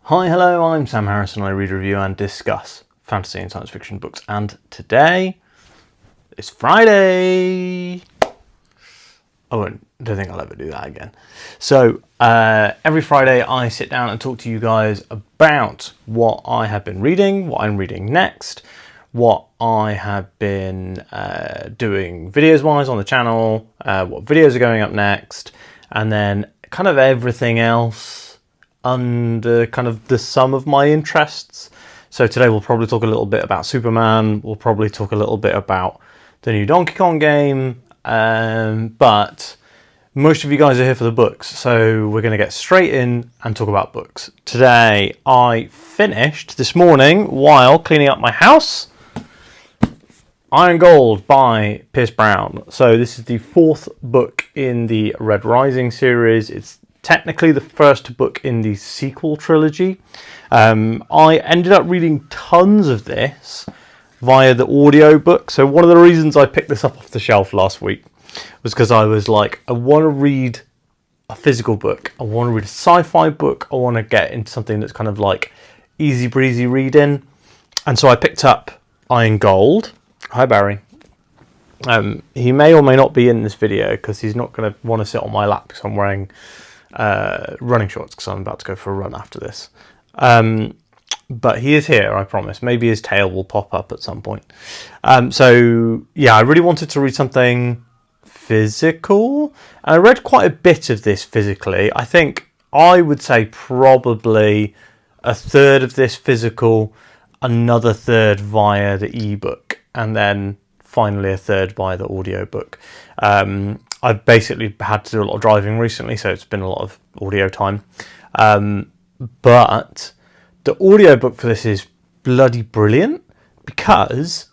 Hi, hello, I'm Sam Harrison. I read, review and discuss fantasy and science fiction books, and today is Friday. Don't think I'll ever do that again. So every Friday I sit down and talk to you guys about what I have been reading, what I'm reading next, what I have been doing videos wise on the channel, what videos are going up next, and then kind of everything else under kind of the sum of my interests. So today we'll probably talk a little bit about Superman, we'll probably talk a little bit about the new Donkey Kong game, but most of you guys are here for the books, so we're going to get straight in and talk about books. Today I finished this morning while cleaning up my house Iron Gold by Pierce Brown. So this is the fourth book in the Red Rising series. It's technically the first book in the sequel trilogy. I ended up reading tons of this via the audio book. So one of the reasons I picked this up off the shelf last week was because I was like, I want to read a physical book. I want to read a sci-fi book. I want to get into something that's kind of like easy breezy reading. And so I picked up Iron Gold. Hi, Barry. He may or may not be in this video because he's not going to want to sit on my lap because I'm wearing running shorts because I'm about to go for a run after this. But he is here, I promise. Maybe his tail will pop up at some point. So, yeah, I really wanted to read something physical. And I read quite a bit of this physically. I think I would say probably a third of this physical, another third via the ebook, and then finally a third via the audiobook. I've basically had to do a lot of driving recently, so it's been a lot of audio time. But the audiobook for this is bloody brilliant because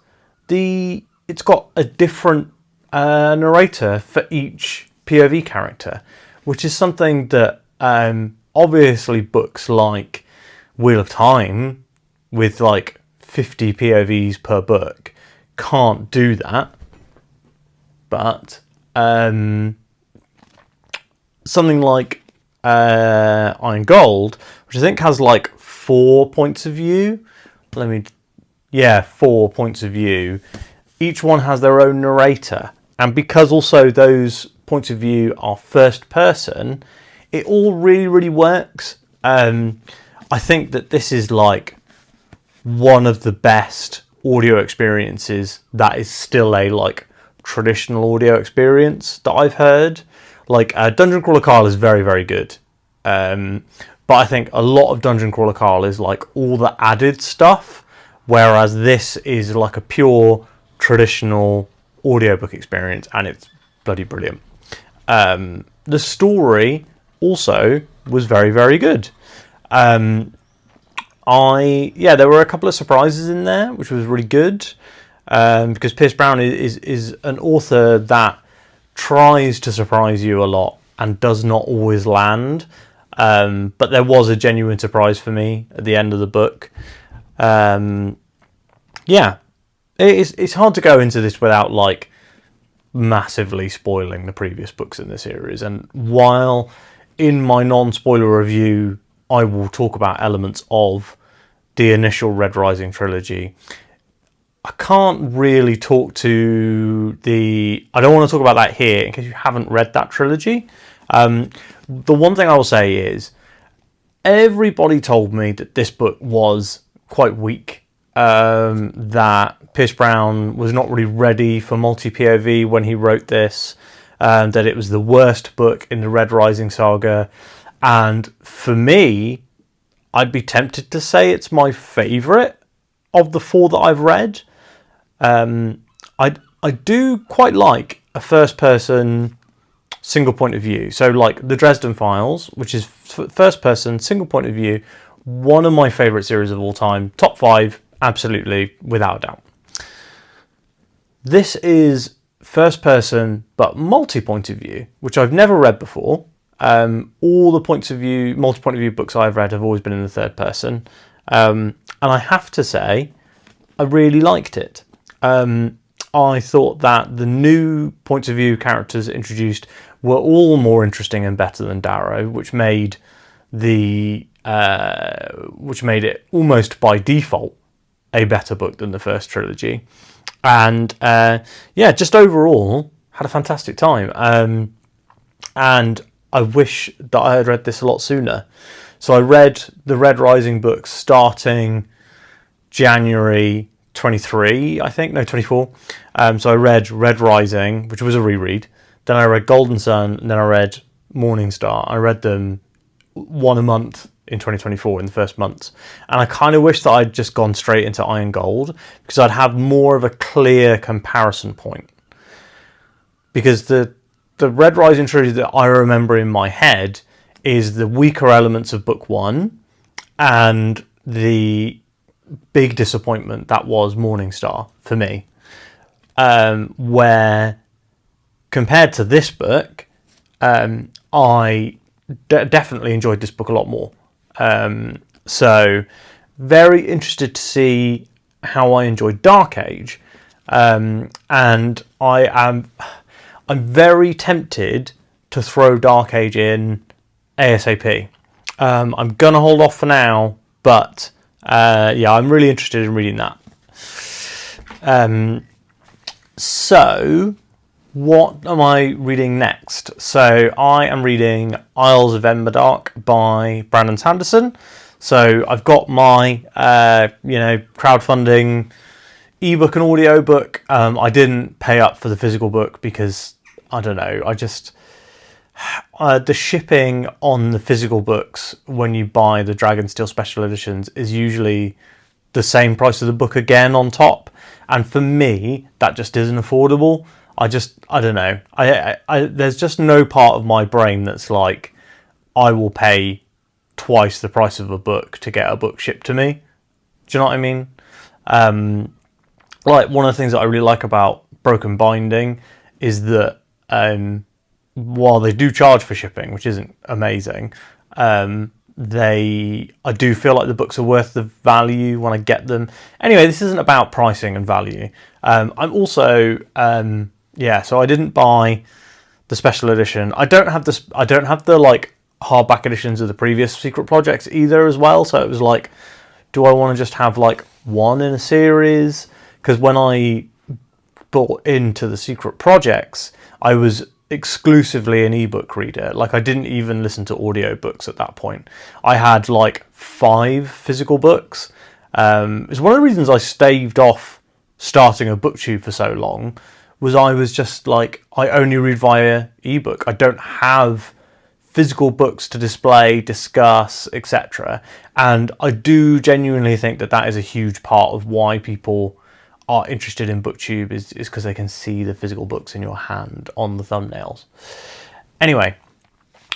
it's got a different narrator for each POV character, which is something that obviously books like Wheel of Time with like 50 POVs per book can't do that. But something like Iron Gold, which I think has like 4 points of view. 4 points of view. Each one has their own narrator. And because also those points of view are first person, it all really, really works. I think that this is like one of the best audio experiences that is still a like traditional audio experience that I've heard. Like Dungeon Crawler Carl is very, very good. But I think a lot of Dungeon Crawler Carl is like all the added stuff, whereas this is like a pure traditional audiobook experience, and it's bloody brilliant. The story also was very, very good. There were a couple of surprises in there, which was really good. Because Pierce Brown is an author that tries to surprise you a lot and does not always land. But there was a genuine surprise for me at the end of the book. It's hard to go into this without like massively spoiling the previous books in the series. And while in my non-spoiler review I will talk about elements of the initial Red Rising trilogy, I can't really talk to I don't want to talk about that here in case you haven't read that trilogy. The one thing I will say is everybody told me that this book was quite weak, that Pierce Brown was not really ready for multi-POV when he wrote this, that it was the worst book in the Red Rising saga. And for me, I'd be tempted to say it's my favourite of the four that I've read. I do quite like a first-person single point of view. So like the Dresden Files, which is first-person single point of view, one of my favourite series of all time. Top 5, absolutely, without a doubt. This is first-person but multi-point of view, which I've never read before. All the points of view, multi-point of view books I've read have always been in the third person. And I have to say, I really liked it. I thought that the new points of view characters introduced were all more interesting and better than Darrow, which made the which made it almost by default a better book than the first trilogy. And just overall had a fantastic time. And I wish that I had read this a lot sooner. So I read the Red Rising books starting January 23, I think, no, 24. So I read Red Rising, which was a reread. Then I read Golden Sun, and then I read Morning Star. I read them one a month in 2024 in the first months. And I kind of wish that I'd just gone straight into Iron Gold, because I'd have more of a clear comparison point. Because the Red Rising trilogy that I remember in my head is the weaker elements of book one and the big disappointment that was Morning Star for me. Where compared to this book, I definitely enjoyed this book a lot more. So very interested to see how I enjoyed Dark Age. And I'm very tempted to throw Dark Age in ASAP. I'm gonna hold off for now, but I'm really interested in reading that. So what am I reading next? So I am reading Isles of Emberdark by Brandon Sanderson. So I've got my crowdfunding ebook and audio book. I didn't pay up for the physical book because I don't know. I just the shipping on the physical books when you buy the Dragonsteel special editions is usually the same price of the book again on top, and for me that just isn't affordable. I don't know. I there's just no part of my brain that's like I will pay twice the price of a book to get a book shipped to me. Do you know what I mean? Like one of the things that I really like about Broken Binding is that while they do charge for shipping, which isn't amazing, I do feel like the books are worth the value when I get them. Anyway, this isn't about pricing and value. I'm also so I didn't buy the special edition. I don't have the like hardback editions of the previous Secret Projects either as well. So it was like, do I want to just have like one in a series? Because when I bought into the Secret Projects, I was exclusively an ebook reader. Like I didn't even listen to audiobooks at that point. I had like 5 physical books. It's one of the reasons I staved off starting a booktube for so long, was I was just like, I only read via ebook. I don't have physical books to display, discuss, etc. And I do genuinely think that that is a huge part of why people are interested in booktube is because they can see the physical books in your hand on the thumbnails. Anyway,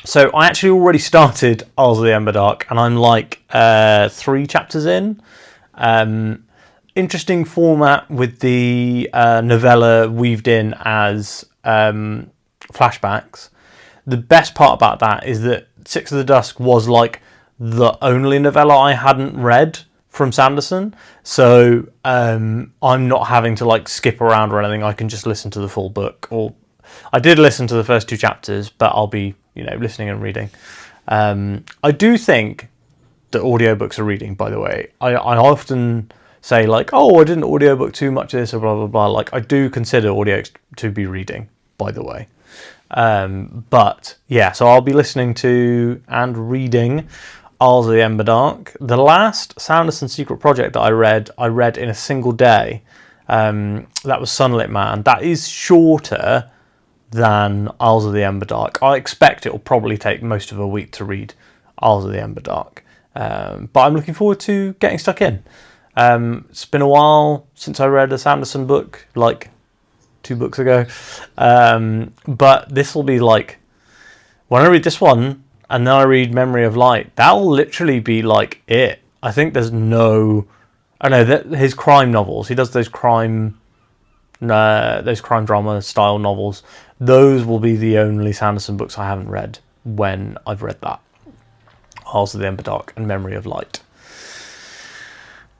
so I actually already started Isles of the Emberdark, and I'm like 3 chapters in. Interesting format with the novella weaved in as flashbacks. The best part about that is that Six of the Dusk was like the only novella I hadn't read from Sanderson, so I'm not having to like skip around or anything. I can just listen to the full book, or I did listen to the first 2 chapters, but I'll be listening and reading. I do think that audiobooks are reading, by the way. I often say like, oh, I didn't audiobook too much of this or blah blah blah. Like I do consider audio to be reading, by the way. But yeah, so I'll be listening to and reading Isles of the Emberdark. The last Sanderson Secret Project that I read in a single day. That was Sunlit Man. That is shorter than Isles of the Emberdark. I expect it will probably take most of a week to read Isles of the Emberdark. But I'm looking forward to getting stuck in. It's been a while since I read a Sanderson book, like 2 books ago. But this will be like, when I read this one, and then I read Memory of Light, that'll literally be like it. I think there's no... I know that his crime novels, he does those crime drama style novels. Those will be the only Sanderson books I haven't read when I've read that. Isles of the Emberdark and Memory of Light.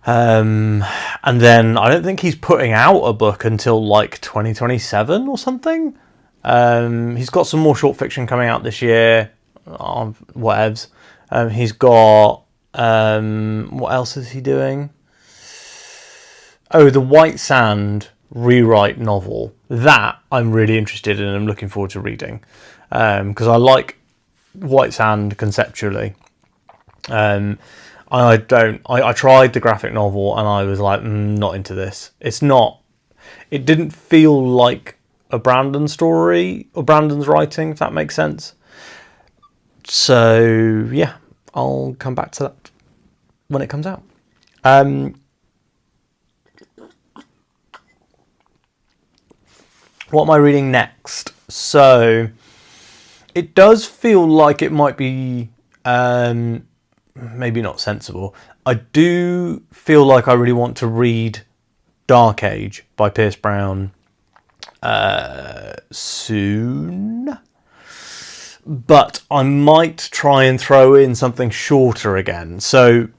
And then I don't think he's putting out a book until like 2027 or something. He's got some more short fiction coming out this year. Whatevs. He's got what else is he doing? Oh, the White Sand rewrite novel. That I'm really interested in and I'm looking forward to reading. Because I like White Sand conceptually. I tried the graphic novel and I was like, not into this. It didn't feel like a Brandon story or Brandon's writing, if that makes sense. So yeah, I'll come back to that when it comes out. What am I reading next? So it does feel like it might be maybe not sensible. I do feel like I really want to read Dark Age by Pierce Brown soon. But I might try and throw in something shorter again. So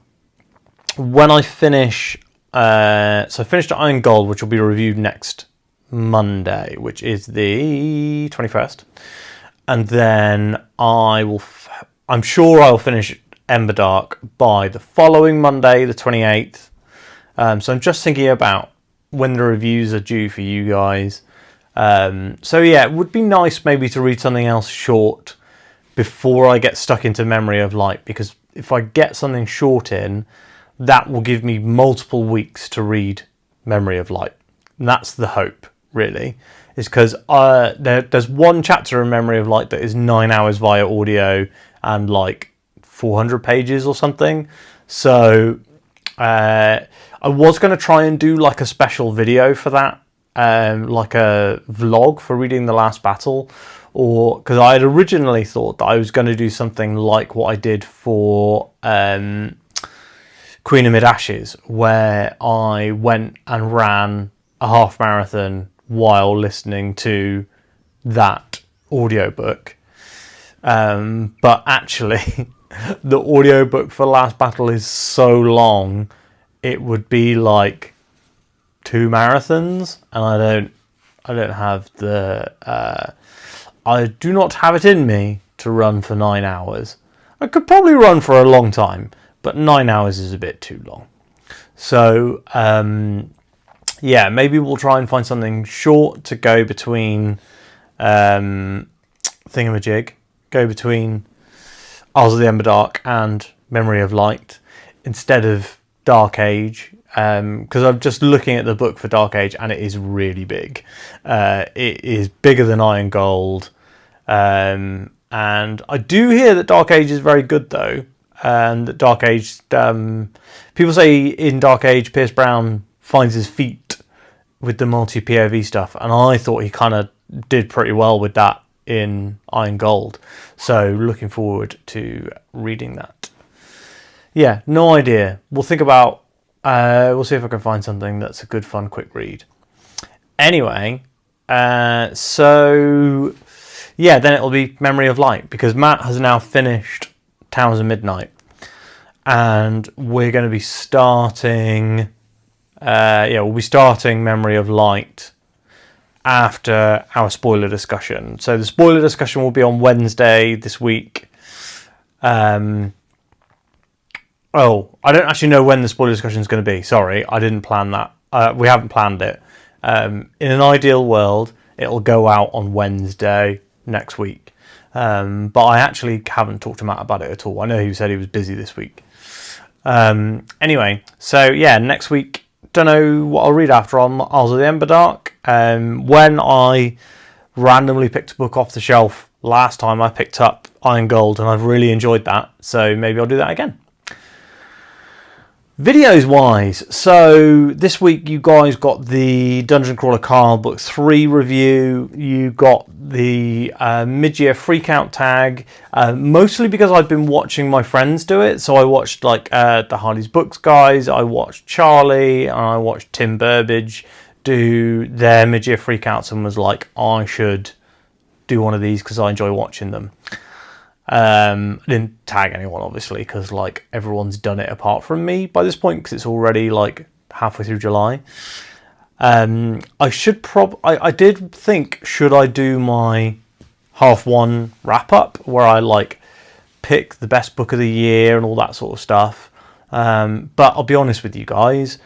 when I finish... I finished Iron Gold, which will be reviewed next Monday, which is the 21st, and then I'm sure I'll finish Emberdark by the following Monday, the 28th. So I'm just thinking about when the reviews are due for you guys. So yeah, it would be nice maybe to read something else short before I get stuck into Memory of Light, because if I get something short in, that will give me multiple weeks to read Memory of Light. And that's the hope, really, is because there's one chapter in Memory of Light that is 9 hours via audio and like 400 pages or something. So I was going to try and do like a special video for that, like a vlog for reading the last battle, or because I had originally thought that I was going to do something like what I did for Queen Amid Ashes, where I went and ran a half marathon while listening to that audiobook. But actually, the audiobook for Last Battle is so long, it would be like 2 marathons, and I don't have I do not have it in me to run for 9 hours. I could probably run for a long time, but 9 hours is a bit too long. So, yeah, maybe we'll try and find something short to go between Thingamajig, go between Isles of the Emberdark and Memory of Light instead of Dark Age, because I'm just looking at the book for Dark Age and it is really big. It is bigger than Iron Gold, and I do hear that Dark Age is very good though, and that Dark Age, people say in Dark Age Pierce Brown finds his feet with the multi-POV stuff, and I thought he kind of did pretty well with that in Iron Gold, so looking forward to reading that. Yeah, no idea. We'll think about, we'll see if I can find something that's a good, fun, quick read. Anyway, so yeah, then it'll be Memory of Light, because Matt has now finished Towers of Midnight, and we're going to be starting, we'll be starting Memory of Light after our spoiler discussion. So the spoiler discussion will be on Wednesday this week. Oh, I don't actually know when the spoiler discussion is going to be. Sorry, I didn't plan that. We haven't planned it. In an ideal world, it'll go out on Wednesday next week. But I actually haven't talked to Matt about it at all. I know he said he was busy this week. Anyway, so yeah, next week, don't know what I'll read after on Isles of the Emberdark. When I randomly picked a book off the shelf last time, I picked up Iron Gold, and I've really enjoyed that. So maybe I'll do that again. Videos wise, so this week you guys got the Dungeon Crawler Carl Book 3 review, you got the mid-year freakout tag, mostly because I've been watching my friends do it. So I watched like the Hardy's Books guys, I watched Charlie, and I watched Tim Burbage do their mid-year freakouts, and was like, I should do one of these because I enjoy watching them. I didn't tag anyone obviously, because like everyone's done it apart from me by this point, because it's already like halfway through July. I did think, should I do my half one wrap up where I like pick the best book of the year and all that sort of stuff. But I'll be honest with you guys,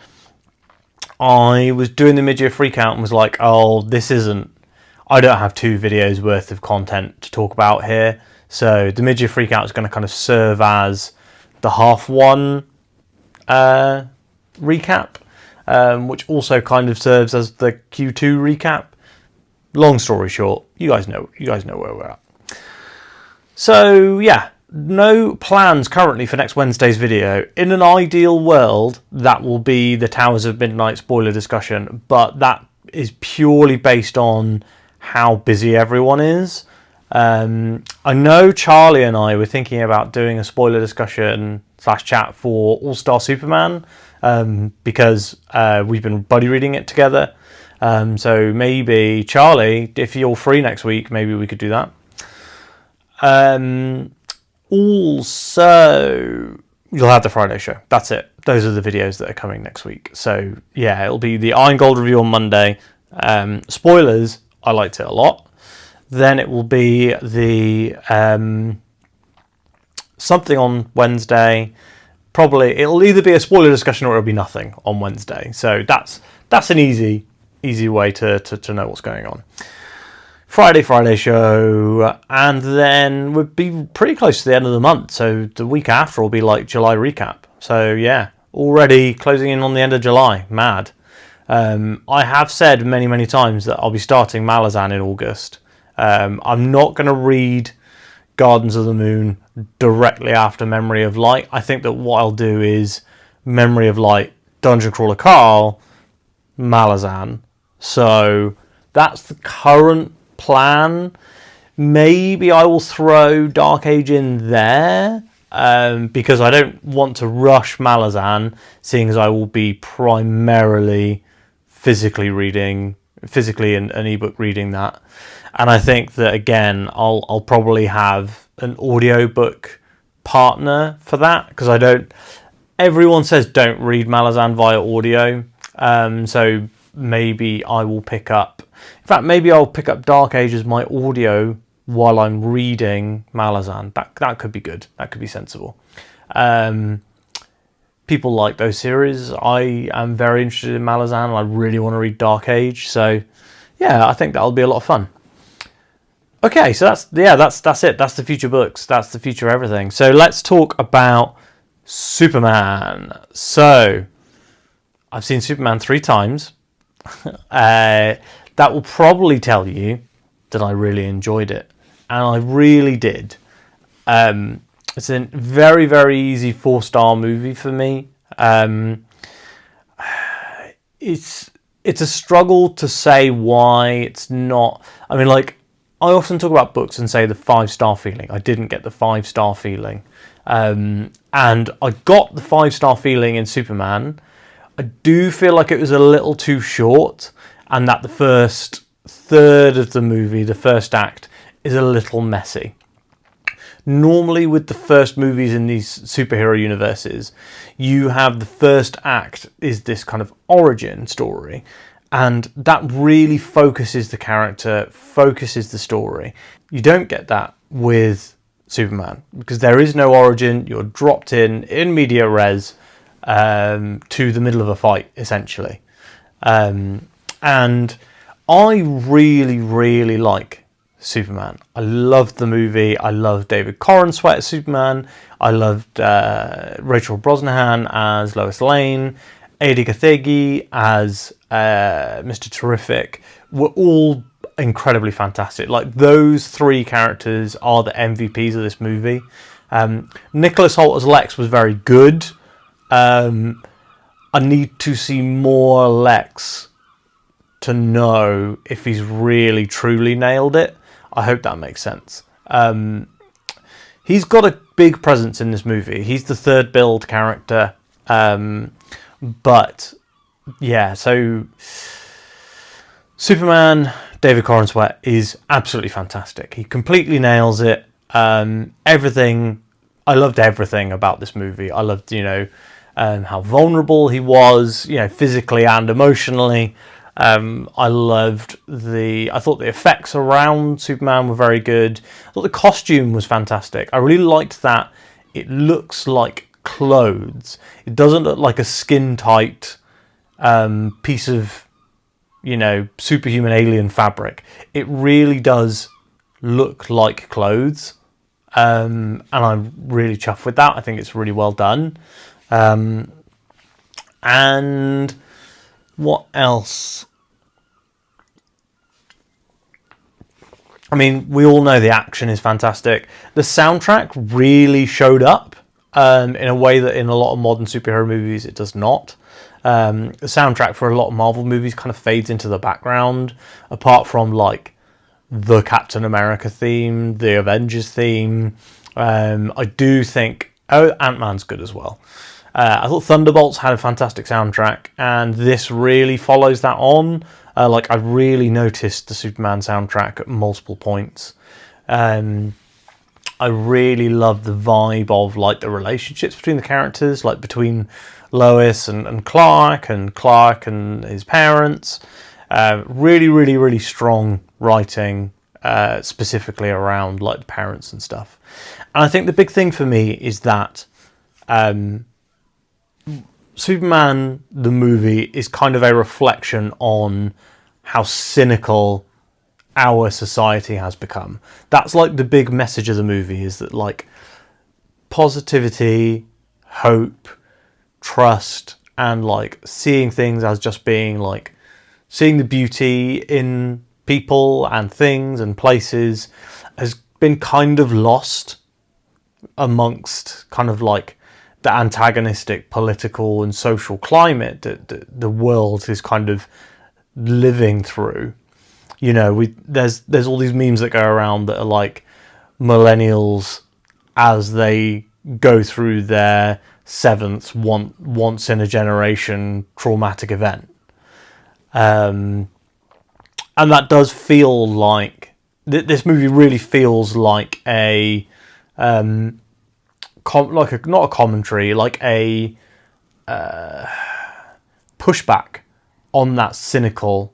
I was doing the mid-year freak out and was like, oh, I don't have 2 videos worth of content to talk about here. So the mid-year freak out is going to kind of serve as the half one recap, which also kind of serves as the Q2 recap. Long story short, you guys know where we're at. So yeah, no plans currently for next Wednesday's video. In an ideal world, that will be the Towers of Midnight spoiler discussion, but that is purely based on how busy everyone is. I know Charlie and I were thinking about doing a spoiler discussion / chat for All-Star Superman, because we've been buddy reading it together. So maybe, Charlie, if you're free next week, maybe we could do that. Also, you'll have the Friday show. That's it. Those are the videos that are coming next week. So yeah, it'll be the Iron Gold review on Monday. Spoilers, I liked it a lot. Then it will be the something on Wednesday. Probably it'll either be a spoiler discussion or it'll be nothing on Wednesday. So that's an easy way to know what's going on. Friday show, and then we'll be pretty close to the end of the month. So the week after will be like July recap. So yeah, already closing in on the end of July. Mad. I have said many times that I'll be starting Malazan in August. I'm not going to read Gardens of the Moon directly after Memory of Light. I think that what I'll do is Memory of Light, Dungeon Crawler Carl, Malazan. So that's the current plan. Maybe I will throw Dark Age in there, because I don't want to rush Malazan, seeing as I will be primarily physically and an ebook reading that. And I think that, again, I'll probably have an audiobook partner for that, because everyone says don't read Malazan via audio. So maybe I will pick up, in fact, maybe I'll pick up Dark Age as my audio while I'm reading Malazan. That could be good. That could be sensible. People like those series. I am very interested in Malazan, and I really want to read Dark Age. So yeah, I think that'll be a lot of fun. Okay, so that's it. That's the future books. That's the future everything. So let's talk about Superman. So I've seen Superman 3 times. That will probably tell you that I really enjoyed it, and I really did. It's a very, very easy 4-star movie for me. It's a struggle to say why it's not. I mean, like, I often talk about books and say the 5-star feeling. I didn't get the 5-star feeling. And I got the 5-star feeling in Superman. I do feel like it was a little too short, and that the first third of the movie, the first act, is a little messy. Normally with the first movies in these superhero universes, you have the first act is this kind of origin story, and that really focuses the character, focuses the story. You don't get that with Superman, because there is no origin. You're dropped in media res to the middle of a fight, essentially. And I really, really like Superman. I loved the movie. I loved David Corenswet as Superman. I loved Rachel Brosnahan as Lois Lane. Adi Gathegi as Mr. Terrific were all incredibly fantastic. Like, those 3 characters are the MVPs of this movie. Nicholas Hoult as Lex was very good. I need to see more Lex to know if he's really truly nailed it. I hope that makes sense. He's got a big presence in this movie. He's the 3rd build character. But yeah, so Superman, David Corenswet, is absolutely fantastic. He completely nails it. Everything. I loved everything about this movie. I loved, how vulnerable he was, physically and emotionally. I thought the effects around Superman were very good. I thought the costume was fantastic. I really liked that it looks like clothes. It doesn't look like a skin-tight piece of, superhuman alien fabric. It really does look like clothes. And I'm really chuffed with that. I think it's really well done. And what else? I mean, we all know the action is fantastic. The soundtrack really showed up in a way that in a lot of modern superhero movies it does not. The soundtrack for a lot of Marvel movies kind of fades into the background, apart from like the Captain America theme, the Avengers theme. I do think Ant-Man's good as well. I thought Thunderbolts had a fantastic soundtrack, and this really follows that on. I really noticed the Superman soundtrack at multiple points. I really love the vibe of like the relationships between the characters, like between Lois and Clark and his parents. Really, really, really strong writing, specifically around like the parents and stuff. And I think the big thing for me is that Superman, the movie, is kind of a reflection on how cynical our society has become. That's like the big message of the movie, is that like positivity, hope, trust, and like seeing things as just being like seeing the beauty in people and things and places has been kind of lost amongst kind of like the antagonistic political and social climate that the world is kind of living through. There's all these memes that go around that are like millennials as they go through their seventh once in a generation traumatic event, and that does feel like this movie really feels like not a commentary, like a pushback on that cynical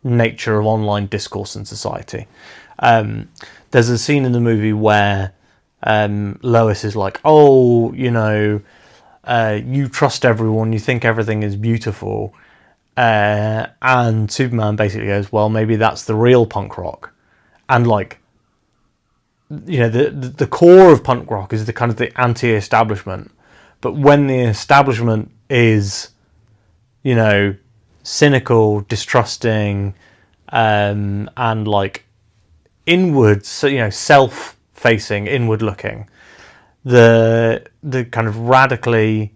nature of online discourse in society. There's a scene in the movie where Lois is like, you trust everyone, you think everything is beautiful, and Superman basically goes, well, maybe that's the real punk rock. And like, the core of punk rock is the kind of the anti-establishment, but when the establishment is, cynical, distrusting, and like inwards, so self-facing, inward-looking, the kind of radically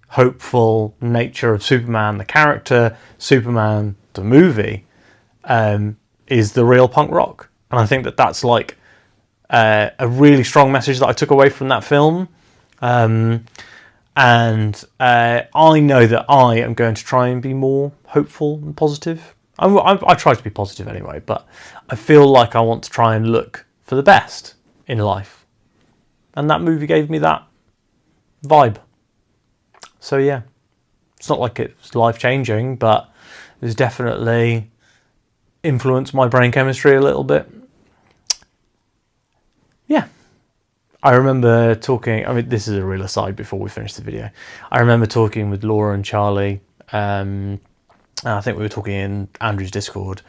hopeful nature of Superman, the character, Superman, the movie, is the real punk rock. And I think that that's like a really strong message that I took away from that film. And I know that I am going to try and be more hopeful and positive. I try to be positive anyway, but I feel like I want to try and look for the best in life. And that movie gave me that vibe. So yeah, it's not like it's life-changing, but it's definitely influenced my brain chemistry a little bit. Yeah. I remember talking, this is a real aside before we finish the video. I remember talking with Laura and Charlie, and I think we were talking in Andrew's Discord,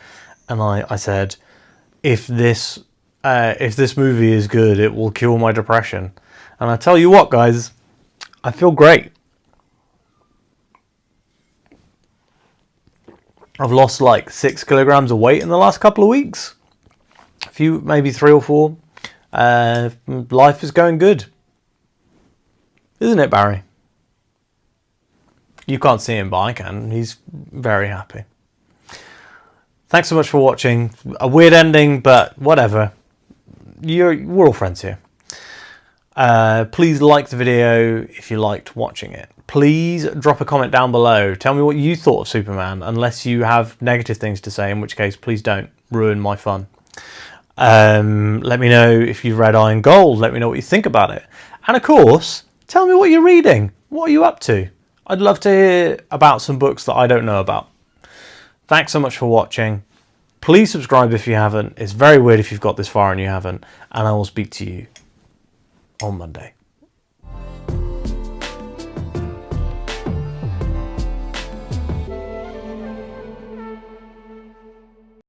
and I said, if this movie is good, it will cure my depression. And I tell you what, guys, I feel great. I've lost like 6 kilograms of weight in the last couple of weeks. A few, maybe 3 or 4. Life is going good. Isn't it, Barry? You can't see him, but I can. He's very happy. Thanks so much for watching. A weird ending, but whatever. We're all friends here. Please like the video if you liked watching it. Please drop a comment down below. Tell me what you thought of Superman, unless you have negative things to say, in which case please don't ruin my fun. Let me know if you've read Iron Gold. Let me know what you think about it. And of course, tell me what you're reading. What are you up to? I'd love to hear about some books that I don't know about. Thanks so much for watching. Please subscribe if you haven't. It's very weird if you've got this far and you haven't. And I will speak to you on Monday.